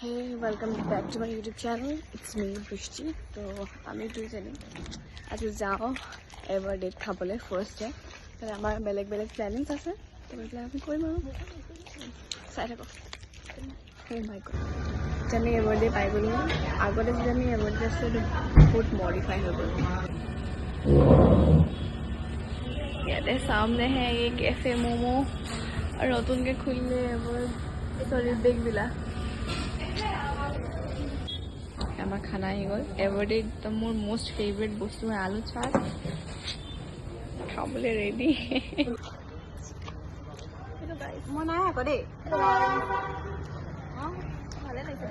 Hey, welcome back to my YouTube channel. It's me, Brishti. So, আমি দুইজনী আজি যাওঁ এবাৰ ডেট খাবলৈ ফাৰ্ষ্ট ডে আমাৰ বেলেগ বেলেগ প্লেনিংছ আছে এইবিলাক আমি কৰিম আৰু চাই থাকক মাই গড আমি এবাৰ ডে পাই গ'লো আগতে যদি আমি এবাৰ ডে আছিলোঁ বহুত মডিফাই হৈ গ'ল ইয়াতে সামনে হে ये कैफे मोमो और নতুনকৈ খুলিলে এবাৰ চৰি বেগবিলাক আমাৰ খানা আহি গ'ল এভাৰডে একদম মোৰ মোষ্ট ফেভৰেট বস্তু হয় আলু চাট খাবলৈ ৰেডি মই নাই আকৌ দেই ভালে লাগিছে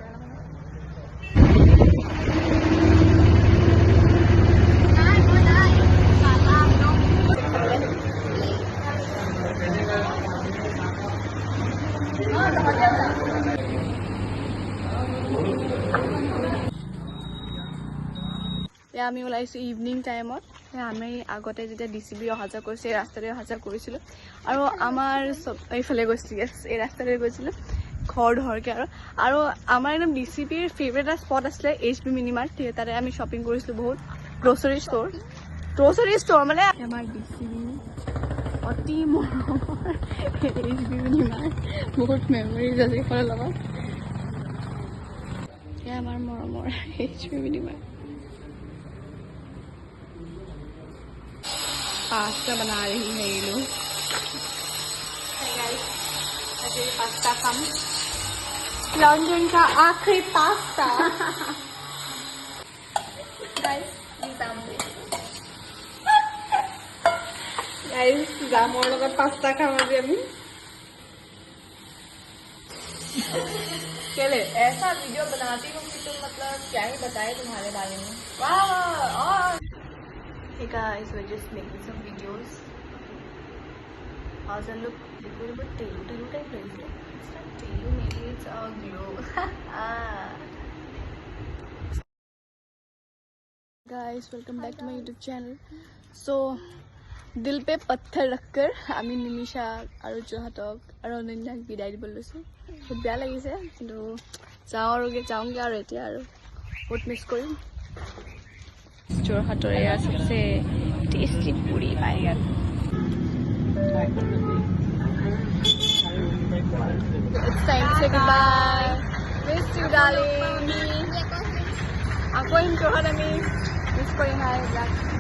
আমি ওলাইছোঁ ইভিনিং টাইমত আমি আগতে যেতিয়া DCB অহা যোৱা কৰিছোঁ এই ৰাস্তাৰে অহা যোৱা কৰিছিলোঁ আৰু আমাৰ চব এইফালে গৈছিলোঁ এই ৰাস্তাৰে গৈছিলোঁ ঘৰ ধৰকৈ আৰু আমাৰ একদম DCBৰ ফেভৰেট এটা স্পট আছিলে HB মিনিমাৰ্ট তাতে আমি শ্বপিং কৰিছিলোঁ বহুত গ্ৰ'চাৰী ষ্ট'ৰ মানে আমাৰ DCB অতি মৰমৰ HB মিনিমাৰ্ট বহুত মেমৰিজ আছে এইখনৰ লগত এয়া আমাৰ মৰমৰ HB মিনিমাৰ্ট पास्ता बना रही है ये लोग पास्ता कम लंदन का आखिरी पास्ता जामर লগত पास्ता खाम आज अभी केले ऐसा वीडियो बनाती हूँ कि तुम मतलब क्या ही बताए तुम्हारे बारे में वाह Hey guys, we're just making some videos. How's it look? It's a bit Telu type right? It's not Telu, maybe it's a glow. Guys, welcome back to my YouTube channel. So, दिल पे पत्थर रखकर আমি নিমিষা আৰু জহাতক আৰু অনন্যাক বিদায় দিব লৈছোঁ বহুত বেয়া লাগিছে কিন্তু যাওঁগে আৰু এতিয়া আৰু বহুত মিছ কৰিম जोरहाटर या सबसे टेस्टी पूरी पाएगा It's time to say goodbye. Miss you, darling. Ako in Johan, miss ko yung